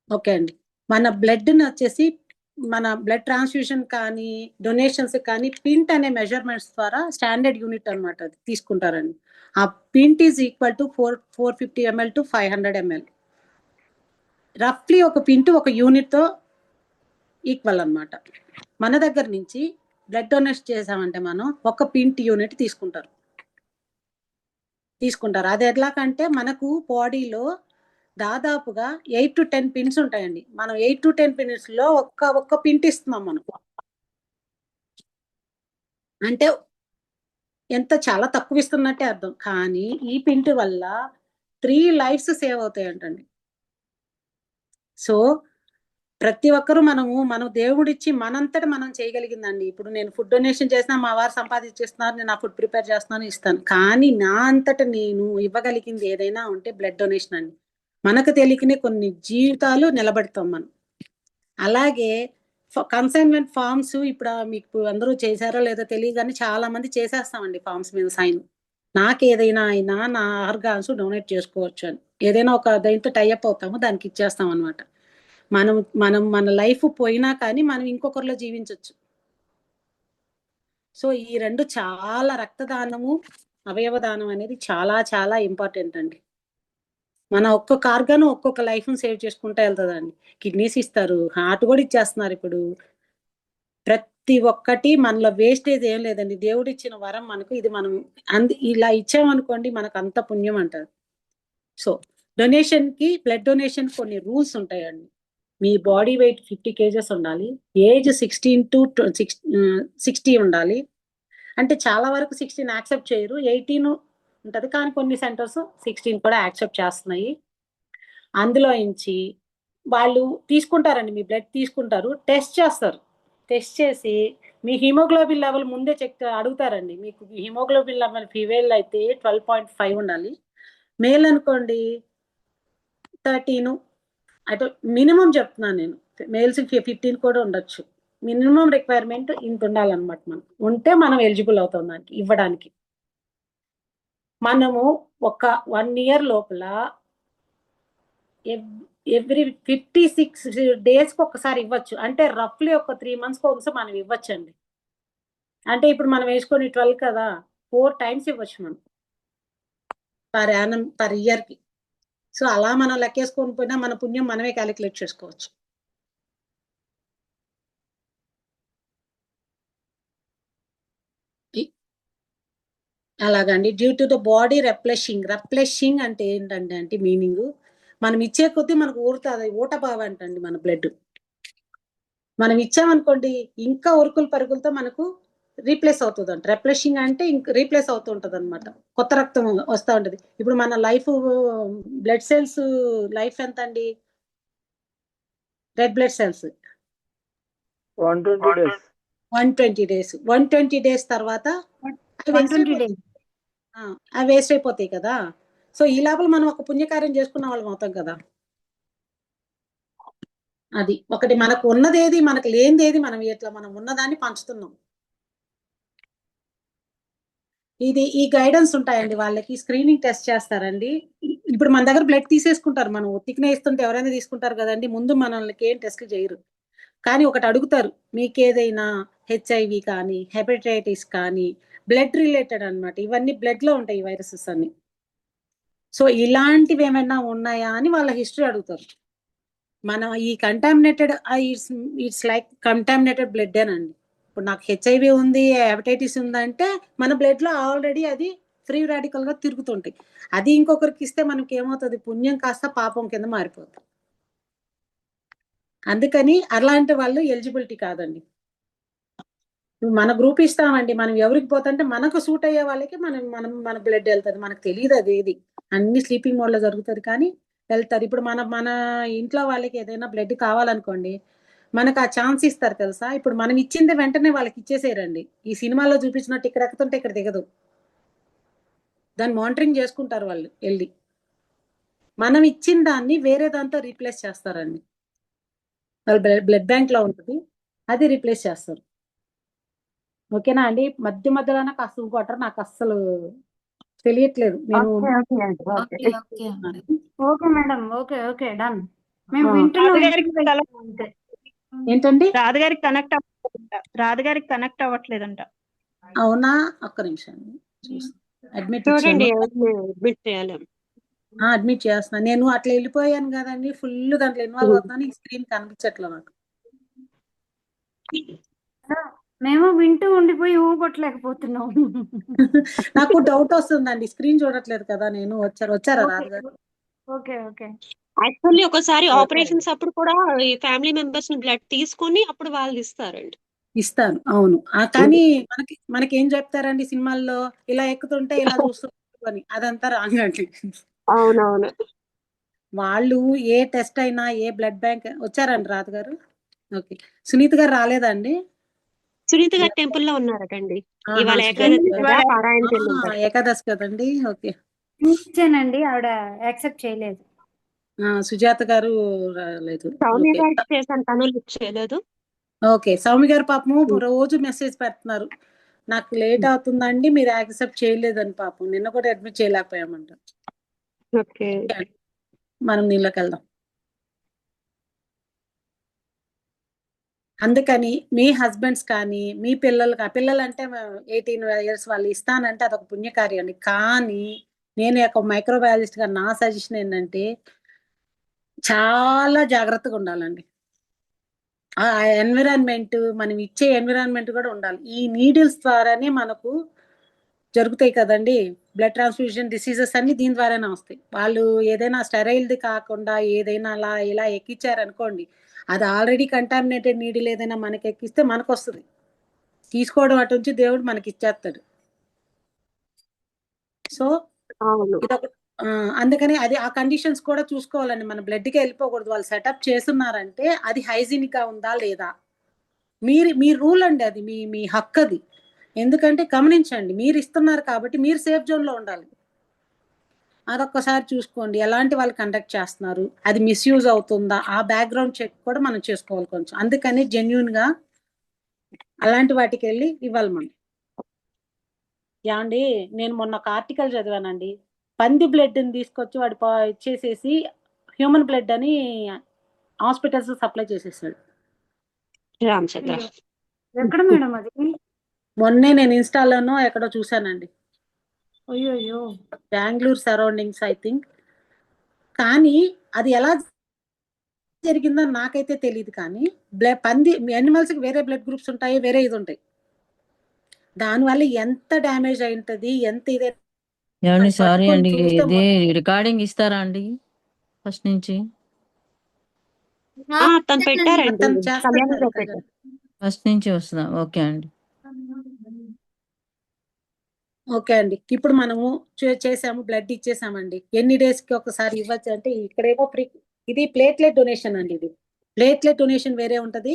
Okay అండి. మన బ్లడ్‌ని వచ్చేసి మన బ్లడ్ ట్రాన్స్‌ఫ్యూషన్ కానీ, డొనేషన్స్ కానీ పింట్ అనే మెజర్‌మెంట్స్ ద్వారా స్టాండర్డ్ యూనిట్ అన్నమాట అది తీసుకుంటారండి. ఆ pint is equal to 450 ml to 500 ml. రఫ్లీ ఒక పింట్ ఒక యూనిట్‌తో ఈక్వల్ అన్నమాట. మన దగ్గర నుంచి బ్లడ్ డొనేట్ చేసామంటే మనం ఒక పింట్ యూనిట్ తీసుకుంటారు. అది ఎట్లాగంటే మనకు బాడీలో దాదాపుగా 8-10 పిన్స్ ఉంటాయండి. మనం 8-10 పిన్స్‌లో ఒక్క పింట్ ఇస్తున్నాం మనం. అంటే ఎంత చాలా తక్కువ ఇస్తున్నట్టే అర్థం. కానీ ఈ పింట్ వల్ల 3 లైఫ్స్ సేవ్ అవుతాయంటండి. సో, ప్రతి ఒక్కరు మనం దేవుడిచ్చి మనంతట మనం చేయగలిగిందండి. ఇప్పుడు నేను ఫుడ్ డొనేషన్ చేసినా మా వారు సంపాదించేస్తున్నారు. నేను ఆ ఫుడ్ ప్రిపేర్ చేస్తున్నాను, ఇస్తాను. కానీ నా అంతట నేను ఇవ్వగలిగింది ఏదైనా ఉంటే బ్లడ్ డొనేషన్ అండి. మనకు తెలియకనే కొన్ని జీవితాలు నిలబెడతాం మనం. అలాగే కన్సైన్మెంట్ ఫార్మ్స్ ఇప్పుడు మీకు అందరూ చేశారో లేదో తెలియదు కానీ చాలా మంది చేసేస్తామండి ఫార్మ్స్ మీద సైన్. నాకు ఏదైనా అయినా నా ఆర్గాన్స్ డొనేట్ చేసుకోవచ్చు అని ఏదైనా ఒక దాంతో టైఅప్ అవుతాము, దానికి ఇచ్చేస్తాం అనమాట. మనం మనం మన లైఫ్ పోయినా కానీ మనం ఇంకొకరిలో జీవించవచ్చు. సో ఈ రెండు చాలా రక్తదానము అవయవ దానం అనేది చాలా చాలా ఇంపార్టెంట్ అండి. మన ఒక్కొక్క ఆర్గాన్ ఒక్కొక్క లైఫ్ ని సేవ్ చేసుకుంటూ వెళ్తుందండి. కిడ్నీస్ ఇస్తారు, హార్ట్ కూడా ఇచ్చేస్తున్నారు ఇప్పుడు. ప్రతి ఒక్కటి మనలో వేస్టేజ్ ఏం లేదండి. దేవుడు ఇచ్చిన వరం మనకు, ఇది మనం ఇలా ఇచ్చామనుకోండి మనకు అంత పుణ్యం అంటారు. సో డొనేషన్ కి, బ్లడ్ డొనేషన్ కొన్ని రూల్స్ ఉంటాయండి. మీ బాడీ వెయిట్ 50 kgs ఉండాలి, ఏజ్ 16 to 60 ఉండాలి. అంటే చాలా వరకు 16 యాక్సెప్ట్ చేయరు, 18 ఉంటది. కానీ కొన్ని సెంటర్స్ 16 కూడా యాక్సెప్ట్ చేస్తున్నాయి. అందులో నుంచి వాళ్ళు తీసుకుంటారండి, మీ బ్లడ్ తీసుకుంటారు, టెస్ట్ చేస్తారు. టెస్ట్ చేసి మీ హిమోగ్లోబిన్ లెవెల్ ముందే అడుగుతారండి. మీకు హిమోగ్లోబిన్ లెవెల్ ఫీమేల్ అయితే 12.5 ఉండాలి, మేల్ అనుకోండి 13. అంటే మినిమం చెప్తున్నాను నేను. మేల్స్ 15 కూడా ఉండొచ్చు. మినిమం రిక్వైర్మెంట్ ఇంత ఉండాలన్నమాట. మనం ఉంటే మనం ఎలిజిబుల్ అవుతాం దానికి ఇవ్వడానికి. మనము ఒక 1 year లోపల ఎవ్రీ 56 days కి ఒకసారి ఇవ్వచ్చు. అంటే రఫ్లీ ఒక 3 months ఒకసారి మనం ఇవ్వచ్చండి. అంటే ఇప్పుడు మనం వేసుకొని 12 కదా, 4 times ఇవ్వచ్చు మనం పర్ ఇయర్ కి. సో అలా మనం లెక్కేసుకొని పోయినా మన పుణ్యం మనమే క్యాలిక్యులేట్ చేసుకోవచ్చు. అలాగండి. డ్యూ టు ద బాడీ రెప్లెషింగ్ అంటే ఏంటంటే మీనింగ్, మనం ఇచ్చే కొద్దీ మనకు ఊరుతుంది, ఊటబావ అంటండి మన బ్లడ్. మనం ఇచ్చామనుకోండి ఇంకా ఉరుకులు పరుగులతో మనకు రీప్లేస్ అవుతుంది అంట. రెప్లెషింగ్ అంటే ఇంక రీప్లేస్ అవుతూ ఉంటది అనమాట, కొత్త రక్తం వస్తూ ఉంటది. ఇప్పుడు మన లైఫ్ బ్లడ్ సెల్స్ లైఫ్ ఎంత అండి? Red blood cells 120 days. 120 days. 120 days తర్వాత అవి వేస్ట్ అయిపోతాయి కదా. సో ఈ లోపల మనం ఒక పుణ్యకార్యం చేసుకున్న వాళ్ళం అవుతాం కదా. అది ఒకటి, మనకు ఉన్నదేది మనకు లేనిదేది మనం ఇట్లా మనం ఉన్నదాన్ని పంచుతున్నాం. ఈ గైడెన్స్ ఉంటాయండి. వాళ్ళకి స్క్రీనింగ్ టెస్ట్ చేస్తారండి. ఇప్పుడు మన దగ్గర బ్లడ్ తీసేసుకుంటారు, మనం ఉత్తికనే ఇస్తుంటే ఎవరైనా తీసుకుంటారు కదండి. ముందు మనల్కి ఏం టెస్ట్ చేయరు, కానీ ఒకటి అడుగుతారు, మీకు ఏదైనా హెచ్ఐవి కానీ హెపటైటిస్ కానీ బ్లడ్ రిలేటెడ్ అనమాట. ఇవన్నీ బ్లడ్ లో ఉంటాయి ఈ వైరసెస్ అన్ని. సో ఇలాంటివి ఏమైనా ఉన్నాయా అని వాళ్ళ హిస్టరీ అడుగుతారు. మనం ఈ contaminated it's like contaminated blood అనండి. ఇప్పుడు నాకు హెచ్ఐవి ఉంది, హెపటైటిస్ ఉందంటే మన బ్లడ్ లో ఆల్రెడీ అది ఫ్రీ రాడికల్ గా తిరుగుతుంటాయి. అది ఇంకొకరికి ఇస్తే మనకి ఏమవుతుంది, పుణ్యం కాస్త పాపం కింద మారిపోతుంది. అందుకని అలాంటి వాళ్ళు ఎలిజిబిలిటీ కాదండి. మన గ్రూప్ ఇస్తామండి, మనం ఎవరికి పోతుంటే మనకు సూట్ అయ్యే వాళ్ళకి మన బ్లడ్ వెళ్తుంది. మనకు తెలియదు అది ఏది, అన్ని స్లీపింగ్ మోడ్ లో జరుగుతుంది కానీ వెళ్తారు. ఇప్పుడు మన ఇంట్లో వాళ్ళకి ఏదైనా బ్లడ్ కావాలనుకోండి, మనకు ఆ ఛాన్స్ ఇస్తారు తెలుసా. ఇప్పుడు మనం ఇచ్చింది వెంటనే వాళ్ళకి ఇచ్చేసేయరండి. ఈ సినిమాలో చూపించినట్టు ఇక్కడ ఎక్కుతుంటే ఇక్కడ దిగదు, దాన్ని మానిటరింగ్ చేసుకుంటారు వాళ్ళు వెళ్ళి. మనం ఇచ్చిన దాన్ని వేరే దాంతో రీప్లేస్ చేస్తారండి. వాళ్ళు బ్లడ్ బ్యాంక్ లో ఉంటుంది, అది రీప్లేస్ చేస్తారు. ఓకేనా అండి. మధ్య మధ్యలోనే కాస్త ఇంకోటారు, నాకు అస్సలు తెలియట్లేదు. నేను ఓకే మేడం, ఓకే డన్. మేము ఆ. వింటున్నాం రాధగారికి అంతే. ఏంటండి? రాధగారికి కనెక్ట్ అవ్వట్లేదంట. అవునా, ఒక్క నిమిషం అడ్మిట్ చూడండి ఇచ్చాను. అడ్మిట్ చేయాలి. అడ్మిట్ చేస్తున్నా. నేను అట్లా వెళ్ళిపోయాను కదండి, ఫుల్ దాంట్లో ఇన్వాల్వ్ అవుతున్నాను. ఈ స్క్రీన్ కనిపించట్లే నాకు. మేము వింటూ ఉండిపోయి ఊగొట్టలేకపోతున్నాం. నాకు డౌట్ వస్తుందండి, స్క్రీన్ చూడట్లేదు కదా నేను. వచ్చారా రాజుగారు? Okay okay. యాక్చువల్లీ ఒకసారి ఆపరేషన్స్ అప్పుడు కూడా ఈ ఫ్యామిలీ మెంబర్స్ ని బ్లడ్ తీసుకొని అప్పుడు వాళ్ళు ఇస్తారండి. ఇస్తాను, అవును. కానీ మనకి ఏం చెప్తారండి సినిమాల్లో, ఇలా ఎక్కుతుంటే ఇలా చూస్తుంటే అదంతా రాంగ్ అండి. అవునవును. వాళ్ళు ఏ టెస్ట్ అయినా, ఏ బ్లడ్ బ్యాంక్ వచ్చారండి రాజు గారు. ఓకే, సునీత గారు రాలేదండి. సునీత గారు టెంపుల్ లో ఉన్నారటండి. ఆహా, ఇవాళ సుజాత ఏకాదశి గారు. కదా, పారాయణకి వెళ్ళింటారు. ఏకాదశి కదండి. ఓకే, ఇచ్చానండి, ఆవిడ యాక్సెప్ట్ చేయలేదు. సుజాత గారు రాలేదు. సౌమ్య ఓకే, గారికి చేశాను, తను లిఫ్ట్ చేయలేదు. ఓకే. సౌమ్య గారు పాపము రోజు మెసేజ్ పెడుతున్నారు, నాకు లేట్ అవుతుందండి, మీరు యాక్సెప్ట్ చేయలేదని. పాపం నిన్న కూడా అడ్మిట్ చేయలేకపోయామంట. ఓకే, మనం నీళ్ళకి వెళ్దాం. అందుకని మీ హస్బెండ్స్ కానీ, మీ పిల్లలు అంటే 18 years వాళ్ళు ఇస్తానంటే అదొక పుణ్యకార్యాన్ని. కానీ నేను ఒక మైక్రోబయాలజిస్ట్ గా నా సజెషన్ ఏంటంటే, చాలా జాగ్రత్తగా ఉండాలండి. ఆ ఎన్విరాన్మెంట్, మనం ఇచ్చే ఎన్విరాన్మెంట్ కూడా ఉండాలి. ఈ నీడిల్స్ ద్వారానే మనకు జరుగుతాయి కదండి బ్లడ్ ట్రాన్స్ఫ్యూజన్ డిసీజెస్ అన్ని దీని ద్వారానే వస్తాయి. వాళ్ళు ఏదైనా స్టెరైల్ది కాకుండా ఏదైనా అలా ఇలా ఎక్కించారనుకోండి, అది ఆల్రెడీ కంటామినేటెడ్ నీడిల్ ఏదైనా మనకి ఎక్కిస్తే మనకు వస్తుంది. తీసుకోవడం అటు నుంచి దేవుడు మనకి ఇచ్చేస్తాడు. సో ఇదొక అందుకని అది ఆ కండిషన్స్ కూడా చూసుకోవాలండి. మన బ్లడ్కి వెళ్ళిపోకూడదు. వాళ్ళు సెటప్ చేస్తున్నారంటే అది హైజీనిక్ గా ఉందా లేదా, మీ రూల్ అండి, అది మీ హక్కు. అది ఎందుకంటే గమనించండి, మీరు ఇస్తున్నారు కాబట్టి మీరు సేఫ్ జోన్ లో ఉండాలి. అదొక్కసారి చూసుకోండి, ఎలాంటి వాళ్ళు కండక్ట్ చేస్తున్నారు, అది మిస్యూజ్ అవుతుందా, ఆ బ్యాక్గ్రౌండ్ చెక్ కూడా మనం చేసుకోవాలి కొంచెం. అందుకని జెన్యున్ గా అలాంటి వాటికి వెళ్ళి ఇవ్వాలి మనం. యాండి, నేను మొన్న ఒక ఆర్టికల్ చదివానండి, పంది బ్లడ్ ని తీసుకొచ్చి వాడు ఇచ్చేసేసి హ్యూమన్ బ్లడ్ అని హాస్పిటల్స్ సప్లై చేసేసాడు. రామచంద్ర, ఎక్కడ మేడం అది? మొన్నే నేను ఇన్స్టాలోనో ఎక్కడో చూసానండి. అయ్యో, బెంగళూరు సరౌండింగ్స్ ఐ థింక్. కానీ అది ఎలా జరిగిందో నాకైతే తెలియదు. కానీ పంది యానిమల్స్ కి వేరే బ్లడ్ గ్రూప్స్ ఉంటాయి, వేరే ఇది ఉంటాయి. దానివల్ల ఎంత డ్యామేజ్ అయి ఉంటది, ఎంత ఇదే. ఏమండి, సారీ అండి, ఇది రికార్డింగ్ ఇస్తారా అండి ఫస్ట్ నుంచి? తను పెట్టారండి, కళ్యాణ్ గారు పెట్టారు. ఫస్ట్ నుంచి వస్తుందా? ఓకే అండి. ఓకే అండి, ఇప్పుడు మనము చేసాము, బ్లడ్ ఇచ్చేసామండి. ఎన్ని డేస్ కి ఒకసారి ఇవ్వచ్చు అంటే, ఇక్కడేమో ఇది ప్లేట్లెట్ డొనేషన్ అండి. ఇది ప్లేట్లెట్ డొనేషన్ వేరే ఉంటది,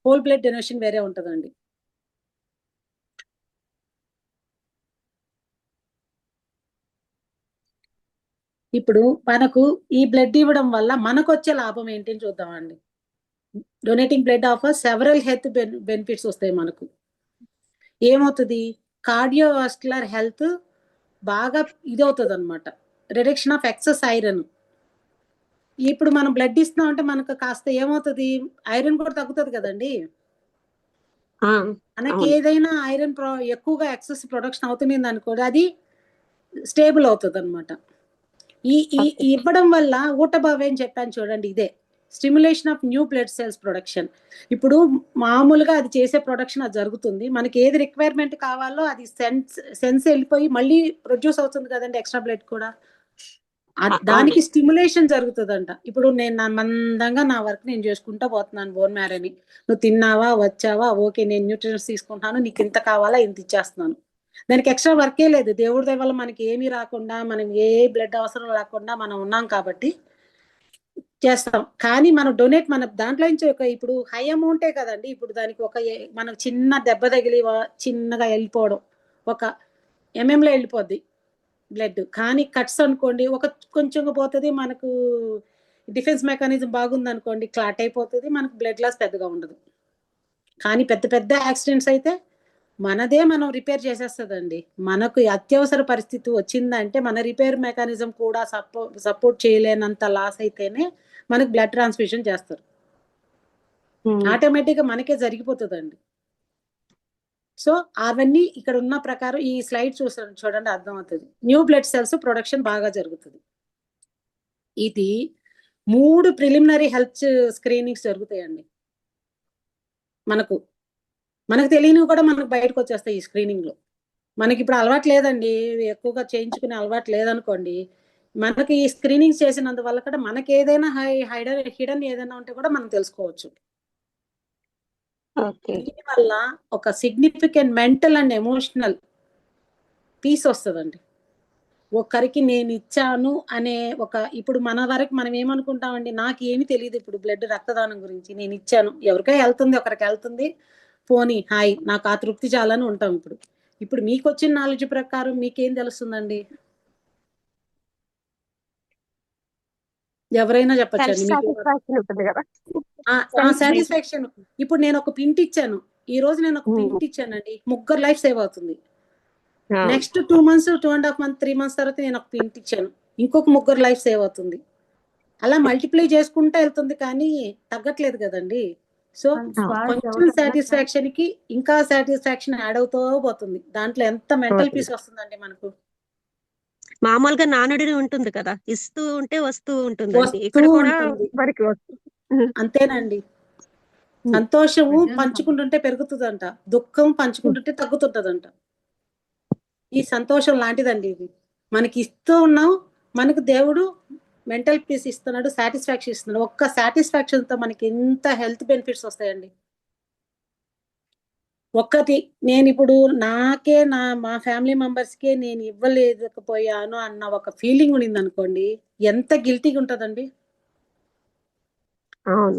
హోల్ బ్లడ్ డొనేషన్ వేరే ఉంటదండి. ఇప్పుడు మనకు ఈ బ్లడ్ ఇవ్వడం వల్ల మనకు వచ్చే లాభం ఏంటి చూద్దామండి. Donating blood offer several health benefits వస్తాయి మనకు. ఏమవుతుంది, కార్డియోవాస్కులర్ హెల్త్ బాగా ఇదవుతుంది అనమాట, రిడక్షన్ ఆఫ్ ఎక్సెస్ ఐరన్. ఇప్పుడు మనం బ్లడ్ ఇస్తున్నాం అంటే మనకు కాస్త ఏమవుతుంది, ఐరన్ కూడా తగ్గుతుంది కదండి. మనకి ఏదైనా ఐరన్ ఎక్కువగా ఎక్సెస్ ప్రొడక్షన్ అవుతుంది అనుకోండి, అది స్టేబుల్ అవుతుంది అనమాట. ఈ ఇవ్వడం వల్ల ఊటబావి అని చెప్పాను చూడండి, ఇదే stimulation of new blood cells production. ఇప్పుడు మామూలుగా అది చేసే ప్రొడక్షన్ అది జరుగుతుంది, మనకి ఏది రిక్వైర్మెంట్ కావాలో అది సెన్స్ వెళ్ళిపోయి మళ్ళీ ప్రొడ్యూస్ అవుతుంది కదండి, ఎక్స్ట్రా బ్లడ్ కూడా. దానికి స్టిమ్యులేషన్ జరుగుతుందంట. ఇప్పుడు నేను మందంగా నా వర్క్ నేను చేసుకుంటా పోతున్నాను, బోన్ మ్యారోని. నువ్వు తిన్నావా, వచ్చావా, ఓకే, నేను న్యూట్రిషన్స్ తీసుకుంటాను, నీకు ఇంత కావాలా ఇంత ఇచ్చేస్తున్నాను. దానికి ఎక్స్ట్రా వర్కే లేదు. దేవుడి దయ వల్ల మనకి ఏమీ రాకుండా, మనం ఏ బ్లడ్ అవసరం లేకుండా మనం ఉన్నాం కాబట్టి చేస్తాం. కానీ మనం డొనేట్ మన దాంట్లో నుంచి ఇప్పుడు హై అమౌంటే కదండి. ఇప్పుడు దానికి మనకు చిన్న దెబ్బ తగిలి చిన్నగా వెళ్ళిపోవడం, ఒక ఎంఎంలో వెళ్ళిపోద్ది బ్లడ్. కానీ కట్స్ అనుకోండి, కొంచెం పోతుంది, మనకు డిఫెన్స్ మెకానిజం బాగుంది అనుకోండి, క్లాట్ అయిపోతుంది, మనకు బ్లడ్ లాస్ పెద్దగా ఉండదు. కానీ పెద్ద పెద్ద యాక్సిడెంట్స్ అయితే మనదే మనం రిపేర్ చేసేస్తుందండి. మనకు అత్యవసర పరిస్థితి వచ్చిందంటే మన రిపేర్ మెకానిజం కూడా సపోర్ట్ చేయలేనంత లాస్ అయితేనే మనకు బ్లడ్ ట్రాన్స్ఫ్యూషన్ చేస్తారు. ఆటోమేటిక్గా మనకే జరిగిపోతుందండి. సో అవన్నీ ఇక్కడ ఉన్న ప్రకారం ఈ స్లైడ్ చూడండి అర్థమవుతుంది. న్యూ బ్లడ్ సెల్స్ ప్రొడక్షన్ బాగా జరుగుతుంది. ఇది 3 ప్రిలిమినరీ హెల్త్ స్క్రీనింగ్స్ జరుగుతాయండి. మనకు తెలియనివి కూడా మనకు బయటకు వచ్చేస్తాయి ఈ స్క్రీనింగ్ లో. మనకి ఇప్పుడు అలవాటు లేదండి, ఎక్కువగా చేయించుకునే అలవాటు లేదనుకోండి, మనకి ఈ స్క్రీనింగ్ చేసినందువల్ల కూడా మనకి ఏదైనా హిడన్ ఏదైనా ఉంటే కూడా మనం తెలుసుకోవచ్చు. దీనివల్ల ఒక significant mental and emotional peace వస్తుందండి. ఒకరికి నేను ఇచ్చాను అనే ఇప్పుడు మన వరకు మనం ఏమనుకుంటామండి, నాకు ఏమి తెలియదు ఇప్పుడు బ్లడ్ రక్తదానం గురించి, నేను ఇచ్చాను, ఎవరికై వెళ్తుంది, ఒకరికి వెళ్తుంది, పోనీ హాయ్ నాకు ఆ తృప్తి చాలని ఉంటాం. ఇప్పుడు మీకు వచ్చిన నాలెడ్జ్ ప్రకారం మీకేం తెలుస్తుందండి? ఎవరైనా చెప్పచ్చండి. సాటిస్ఫాక్షన్. ఇప్పుడు నేను ఒక పింట్ ఇచ్చాను, ఈ రోజు నేను ఒక పింట్ ఇచ్చానండి, 3 లైఫ్ సేవ్ అవుతుంది. నెక్స్ట్ 2 months 2.5 months 3 months తర్వాత నేను ఒక పింట్ ఇచ్చాను, ఇంకొక 3 లైఫ్ సేవ్ అవుతుంది. అలా మల్టిప్లై చేసుకుంటూ వెళ్తుంది కానీ తగ్గట్లేదు కదండి. సో కొంచెం సాటిస్ఫాక్షన్ కి ఇంకా సాటిస్ఫాక్షన్ యాడ్ అవుతూ పోతుంది. దాంట్లో ఎంత మెంటల్ పీస్ వస్తుందండి మనకు. మామూలుగా నానుడిని ఉంటుంది కదా, ఇస్తూ ఉంటే వస్తూ ఉంటుందండి. ఇక్కడ కూడా మనకి అంతేనండి. సంతోషము పంచుకుంటుంటే పెరుగుతుందంట, దుఃఖం పంచుకుంటుంటే తగ్గుతుంటదంట. ఈ సంతోషం లాంటిదండి ఇది. మనకి ఇస్తూ ఉన్నాం, మనకు దేవుడు మెంటల్ పీస్ ఇస్తున్నాడు, సాటిస్ఫాక్షన్ ఇస్తున్నాడు. ఒక్క సాటిస్ఫాక్షన్ తో మనకి ఎంత హెల్త్ బెనిఫిట్స్ వస్తాయండి. ఒక్కటి నేను ఇప్పుడు నాకే మా ఫ్యామిలీ మెంబర్స్ కే నేను ఇవ్వలేకపోయాను అన్న ఒక ఫీలింగ్ ఉండింది అనుకోండి, ఎంత గిల్టీగా ఉంటదండి.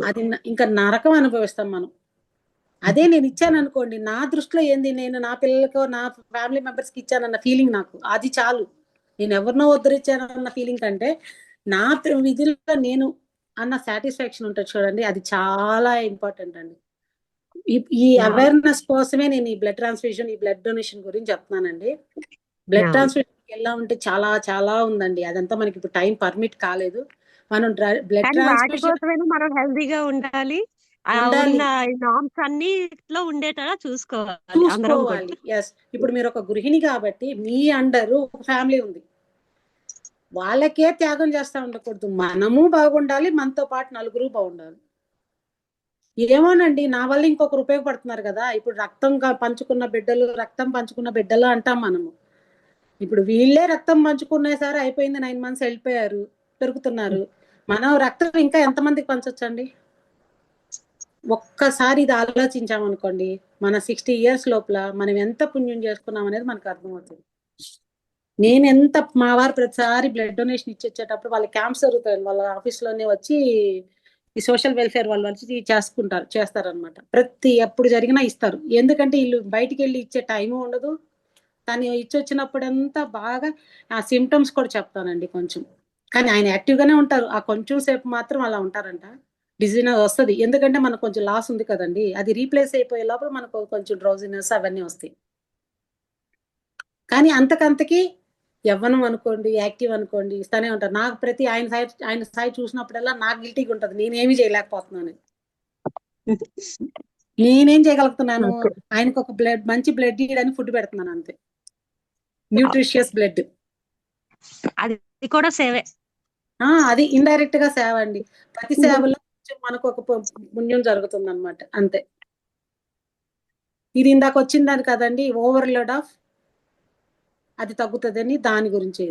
అది ఇంకా నరకం అనుభవిస్తాం మనం. అదే నేను ఇచ్చాను అనుకోండి, నా దృష్టిలో ఏంది, నేను నా పిల్లలకో నా ఫ్యామిలీ మెంబర్స్ కి ఇచ్చానన్న ఫీలింగ్, నాకు అది చాలు. నేను ఎవరినో ఉద్ధరించానన్న ఫీలింగ్ కంటే నా విధుల్లో నేను అన్న సాటిస్ఫాక్షన్ ఉంటుంది చూడండి, అది చాలా ఇంపార్టెంట్ అండి. ఈ అవేర్నెస్ కోసమే నేను ఈ బ్లడ్ ట్రాన్స్ఫ్యూషన్, ఈ బ్లడ్ డొనేషన్ గురించి చెప్తున్నానండి. బ్లడ్ ట్రాన్స్ఫ్యూషన్ ఎలా ఉంటే చాలా చాలా ఉందండి, అదంతా మనకి ఇప్పుడు టైం పర్మిట్ కాలేదు. మనం బ్లడ్ ట్రాన్స్ఫ్యూషన్ మనం హెల్దీగా ఉండాలి, నామ్స్ అన్నిట్లో ఉండేటలా చూసుకోవాలి. ఎస్. ఇప్పుడు మీరు ఒక గృహిణి కాబట్టి మీ అండరు ఒక ఫ్యామిలీ ఉంది, వాళ్ళకే త్యాగం చేస్తా ఉండకూడదు. మనము బాగుండాలి, మనతో పాటు నలుగురు బాగుండాలి. ఏమోనండి, నా వల్ల ఇంకొకరు ఉపయోగపడుతున్నారు కదా. ఇప్పుడు రక్తం పంచుకున్న బిడ్డలు అంటాం మనము. ఇప్పుడు వీళ్ళే రక్తం పంచుకునే సరే అయిపోయింది, 9 months వెళ్ళిపోయారు, పెరుగుతున్నారు. మనం రక్తం ఇంకా ఎంతమందికి పంచొచ్చండి? ఒక్కసారి ఇది ఆలోచించామనుకోండి, మన 60 years లోపల మనం ఎంత పుణ్యం చేసుకున్నాం అనేది మనకు అర్థమవుతుంది. మా వారు ప్రతిసారి బ్లడ్ డొనేషన్ ఇచ్చేటప్పుడు వాళ్ళ క్యాంప్స్ జరుగుతాయి, వాళ్ళ ఆఫీస్ లోనే వచ్చి ఈ సోషల్ వెల్ఫేర్ వాళ్ళు వచ్చి చేస్తారనమాట. ఎప్పుడు జరిగినా ఇస్తారు. ఎందుకంటే వీళ్ళు బయటికి వెళ్ళి ఇచ్చే టైము ఉండదు. తను ఇచ్చొచ్చినప్పుడంతా బాగా ఆ సిమ్టమ్స్ కూడా చెప్తానండి కొంచెం. కానీ ఆయన యాక్టివ్ గానే ఉంటారు, ఆ కొంచెం సేపు మాత్రం అలా ఉంటారంట. డిజీనెస్ వస్తుంది, ఎందుకంటే మనకు కొంచెం లాస్ ఉంది కదండి, అది రీప్లేస్ అయిపోయే లోపల మనకు కొంచెం డ్రౌజినెస్ అవన్నీ వస్తాయి. కానీ అంతకంతకి యవ్వనం అనుకోండి, యాక్టివ్ అనుకోండి, ఇస్తానే ఉంటారు. నాకు ప్రతి ఆయన స్థాయి చూసినప్పుడల్లా నాకు గిల్టీగా ఉంటుంది, నేనేమి చేయలేకపోతున్నాను. నేనేం చేయగలుగుతున్నాను, ఆయనకు ఒక మంచి బ్లడ్ ఇవ్వడానికి ఫుడ్ పెడుతున్నాను అంతే, న్యూట్రిషియస్ బ్లడ్. అది కూడా సేవే. అది ఇండైరెక్ట్ గా సేవ అండి. ప్రతి సేవలో మనకు ఒక పుణ్యం జరుగుతుంది అనమాట, అంతే. ఇది ఇందాక వచ్చిందని కదండి, ఓవర్లోడ్ ఆఫ్, అది తగ్గుతుందని, దాని గురించి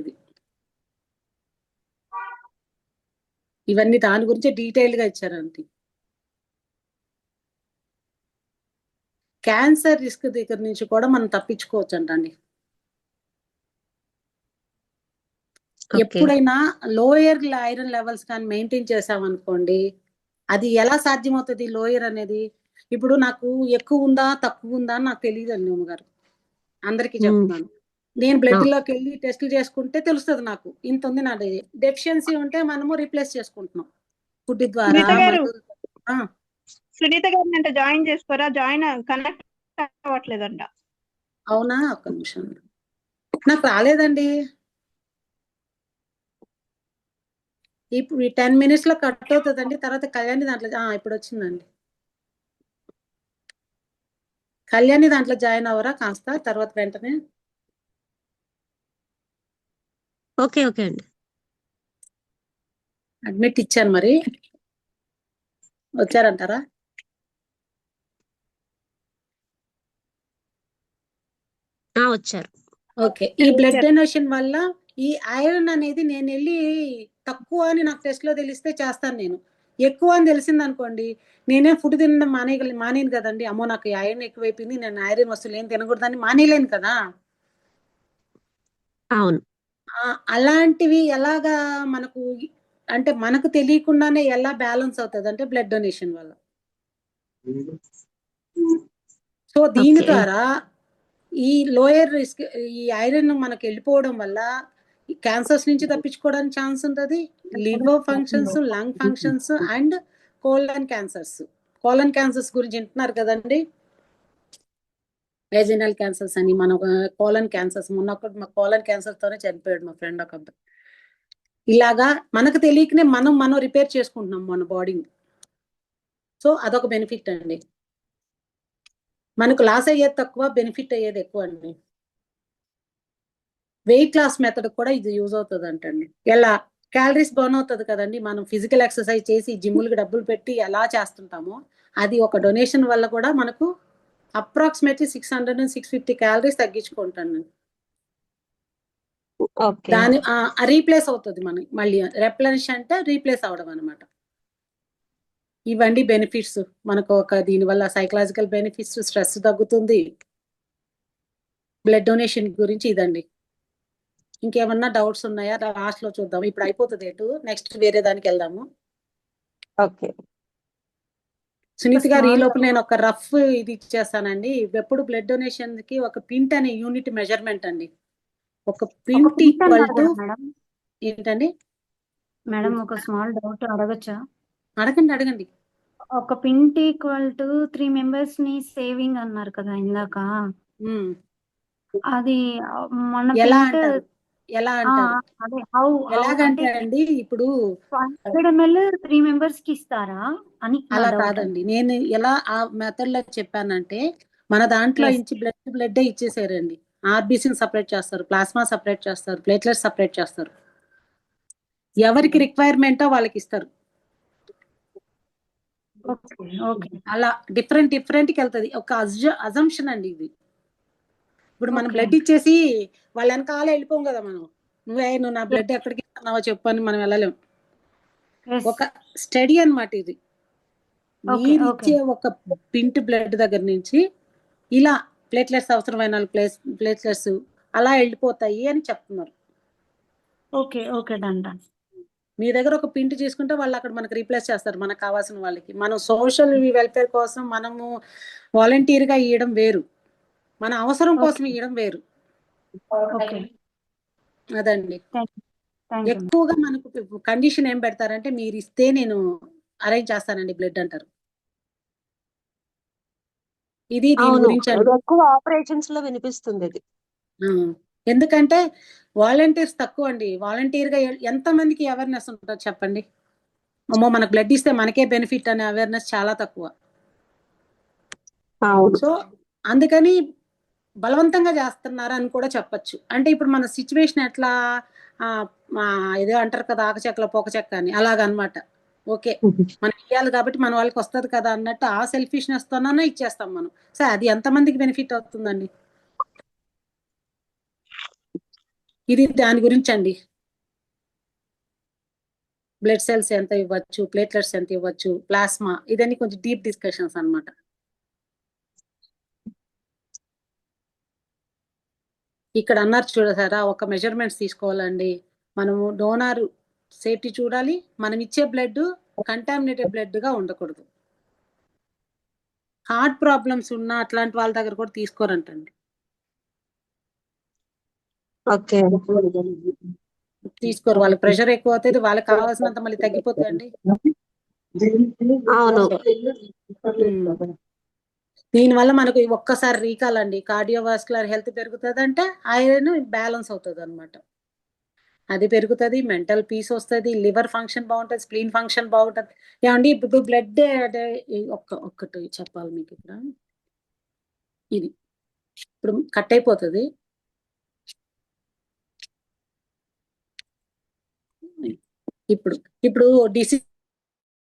ఇవన్నీ దాని గురించి డీటెయిల్ గా ఇచ్చారండి. క్యాన్సర్ రిస్క్ దగ్గర నుంచి కూడా మనం తప్పించుకోవచ్చు అంటండి. ఎప్పుడైనా లోయర్ ఐరన్ లెవెల్స్ కానీ మెయింటైన్ చేసామనుకోండి, అది ఎలా సాధ్యమవుతుంది లోయర్ అనేది? ఇప్పుడు నాకు ఎక్కువ ఉందా తక్కువ ఉందా అని నాకు తెలియదండి అమ్మగారు, అందరికీ చెప్తున్నాను. నేను బ్లడ్ లోకి వెళ్ళి టెస్టులు చేసుకుంటే తెలుస్తుంది నాకు ఇంత ఉంది. నా డెఫిషియన్సీ ఉంటే మనము రీప్లేస్ చేసుకుంటున్నాం ఫుడ్ ద్వారా. సునీత గారిని అంటే జాయిన్ చేసుకోరా, జాయిన్ కనెక్ట్ అవ్వట్లేదంట. అవునా, ఒక్క నిమిషం. నాకు రాలేదండి. ఇప్పుడు ఈ 10 minutes లో కట్ అవుతుందండి. తర్వాత కళ్యాణి దాంట్లో ఇప్పుడు వచ్చిందండి. కళ్యాణి దాంట్లో జాయిన్ అవ్వరా కాస్త తర్వాత వెంటనే? ఓకే ఓకే అండి. అడ్మిట్ ఇచ్చాను, మరి వచ్చారంటారా? వచ్చారు. ఓకే. ఈ బ్లడ్ డొనేషన్ వల్ల ఈ ఐరన్ అనేది నేను వెళ్ళి తక్కువ అని నాకు టెస్ట్ లో తెలిస్తే చేస్తాను. నేను ఎక్కువ అని తెలిసింది అనుకోండి, నేనే ఫుడ్ తినడం మానేను కదండి. అమ్మో నాకు ఐరన్ ఎక్కువైపోయింది, నేను ఐరన్ వస్తువులు ఏం తినకూడదని మానేలేను కదా. అవును. అలాంటివి ఎలాగా మనకు అంటే మనకు తెలియకుండానే ఎలా బ్యాలెన్స్ అవుతుంది అంటే బ్లడ్ డొనేషన్ వల్ల. సో దీని ఓకే. ద్వారా ఈ లోయర్ రిస్క్ ఈ ఐరన్ మనకు వెళ్ళిపోవడం వల్ల క్యాన్సర్స్ నుంచి తప్పించుకోవడానికి ఛాన్స్ ఉంటుంది. Liver functions, lung functions and colon cancers గురించి వింటున్నారు కదండి. వెజినల్ క్యాన్సర్స్ అని, మన కోలన్ క్యాన్సర్స్. మొన్న ఒకటి మా కోలన్ క్యాన్సర్ తోనే చనిపోయాడు మా ఫ్రెండ్ ఒక అబ్బాయి. ఇలాగా మనకు తెలియకనే మనం రిపేర్ చేసుకుంటున్నాం మన బాడీని. సో అదొక బెనిఫిట్ అండి. మనకు లాస్ అయ్యేది తక్కువ, బెనిఫిట్ అయ్యేది ఎక్కువ అండి. వెయిట్ లాస్ మెథడ్ కూడా ఇది యూజ్ అవుతుంది అంటండి. ఎలా క్యాలరీస్ బర్న్ అవుతుంది కదండి. మనం ఫిజికల్ ఎక్సర్సైజ్ చేసి జిమ్ములకి డబ్బులు పెట్టి ఎలా చేస్తుంటామో, అది ఒక డొనేషన్ వల్ల కూడా మనకు అప్రాక్సిమేట్లీ 600-650 క్యాలరీస్ తగ్గించుకుంటాను. ఓకే. దాని రీప్లేస్ అవుతుంది మనకి. మళ్ళీ రెప్లెనిష్ అంటే రీప్లేస్ అవడం అనమాట. ఇవన్నీ బెనిఫిట్స్ మనకు. దీనివల్ల సైకలాజికల్ బెనిఫిట్స్, స్ట్రెస్ తగ్గుతుంది. బ్లడ్ డొనేషన్ గురించి ఇదండి. ఇంకేమన్నా డౌట్స్ ఉన్నాయా? లాస్ట్ లో చూద్దాం. ఇప్పుడు అయిపోతుంది నెక్స్ట్ వేరే దానికి వెళ్దాము. ఓకే. సునీత్ గారు, ఈ లోపు నేను ఒక రఫ్ ఇది ఇచ్చేస్తానండి. ఎప్పుడు బ్లడ్ డొనేషన్ కి ఒక పింట్ అనే యూనిట్ మెజర్మెంట్ అండి. ఒక పింట్ ఈక్వల్ టు ఏంటండి మేడం, ఒక స్మాల్ డౌట్ అడగచ్చా? అడగండి. ఒక పింట్ ఈక్వల్ టు 3 members ని సేవింగ్ అన్నారు కదా ఇందాక. అది మన ఎలా పింట్ అంటారు? అదే హౌ ఎలాగంటే అండి, ఇప్పుడు 100 ml 3 members కి ఇస్తారా అని నా అలా డౌట్. కాదండి. నేను ఎలా ఆ మెథడ్ లో చెప్పానంటే, మన దాంట్లో Yes. ఇంచి బ్లడ్ ఇచ్చేసారండి. ఆర్బీసీని సపరేట్ చేస్తారు, ప్లాస్మా సపరేట్ చేస్తారు, ప్లేట్లెట్స్ సపరేట్ చేస్తారు. ఎవరికి రిక్వైర్మెంటో వాళ్ళకి ఇస్తారు. ఓకే. అలా డిఫరెంట్ కి వెళ్తుంది. ఒక అజంప్షన్ అండి ఇది. ఇప్పుడు మనం బ్లడ్ ఇచ్చేసి వాళ్ళ వెనకాల వెళ్ళిపోం కదా మనం. నువ్వు నా బ్లడ్ ఎక్కడికి ఇస్తున్నావో చెప్పు అని మనం వెళ్ళలేం. ఒక స్టడీ అన్నమాట ఇది. మీరు ఇచ్చే ఒక పింట్ బ్లడ్ దగ్గర నుంచి ఇలా ప్లేట్లెట్స్ అవసరమైన ప్లేట్లెట్స్ అలా వెళ్ళిపోతాయి అని చెప్తున్నారు. Okay done. మీ దగ్గర ఒక పింట్ తీసుకుంటే వాళ్ళు అక్కడ మనకు రీప్లేస్ చేస్తారు, మనకు కావాల్సిన వాళ్ళకి. మనం సోషల్ వెల్ఫేర్ కోసం మనము వాలంటీర్గా ఇవ్వడం వేరు, మన అవసరం కోసం ఇవ్వడం వేరు. అదండి. ఎక్కువగా మనకు కండిషన్ ఏం పెడతారంటే, మీరు ఇస్తే నేను అరేంజ్ చేస్తానండి బ్లడ్ అంటారు. ఇది దీని గురించి ఎక్కువ ఆపరేషన్స్ లో వినిపిస్తుంది ఇది. ఎందుకంటే వాలంటీర్స్ తక్కువ అండి. వాలంటీర్ గా ఎంతమందికి అవేర్నెస్ ఉంటుంది చెప్పండి. అమ్మో మనకు బ్లడ్ ఇస్తే మనకే బెనిఫిట్ అనే అవేర్నెస్ చాలా తక్కువ. సో అందుకని బలవంతంగా చేస్తున్నారు అని కూడా చెప్పచ్చు. అంటే ఇప్పుడు మన సిచ్యువేషన్ ఎట్లా, ఏదో అంటారు కదా, ఆకచెక్కలో పోకచెక్క అని, అలాగనమాట. ఓకే, మనం ఇవ్వాలి కాబట్టి మన వాళ్ళకి వస్తుంది కదా అన్నట్టు ఆ సెల్ఫిష్నెస్ తోనే ఇచ్చేస్తాం మనం. సో అది ఎంతమందికి బెనిఫిట్ అవుతుందండి? ఇది దాని గురించి అండి. బ్లడ్ సెల్స్ ఎంత ఇవ్వచ్చు, ప్లేట్లెట్స్ ఎంత ఇవ్వచ్చు, ప్లాస్మా, ఇదన్నీ కొంచెం డీప్ డిస్కషన్స్ అన్నమాట. ఇక్కడ అన్నారు చూడసారా, ఒక మెజర్మెంట్స్ తీసుకోవాలండి. మనము డోనార్ సేఫ్టీ చూడాలి, మనం ఇచ్చే బ్లడ్ కంటామినేటెడ్ బ్లడ్ గా ఉండకూడదు. హార్ట్ ప్రాబ్లమ్స్ ఉన్న అట్లాంటి వాళ్ళ దగ్గర కూడా తీసుకోరంటండి. తీసుకోరు, వాళ్ళకి ప్రెషర్ ఎక్కువ అవుతుంది, వాళ్ళకి కావాల్సినంత మళ్ళీ తగ్గిపోతాయండి. అవును. దీనివల్ల మనకు ఒక్కసారి రీకాల్ అండి, కార్డియోవాస్కులర్ హెల్త్ పెరుగుతుంది అంటే ఐరన్ బ్యాలెన్స్ అవుతుంది అనమాట. అది పెరుగుతుంది, మెంటల్ పీస్ వస్తుంది, లివర్ ఫంక్షన్ బాగుంటుంది, స్ప్లీన్ ఫంక్షన్ బాగుంటుంది. ఏమండి ఇప్పుడు బ్లడ్ ఒక్కటి చెప్పాలి మీకు ఇక్కడ, ఇది ఇప్పుడు కట్ అయిపోతుంది. ఇప్పుడు ఇప్పుడు డిసీజ్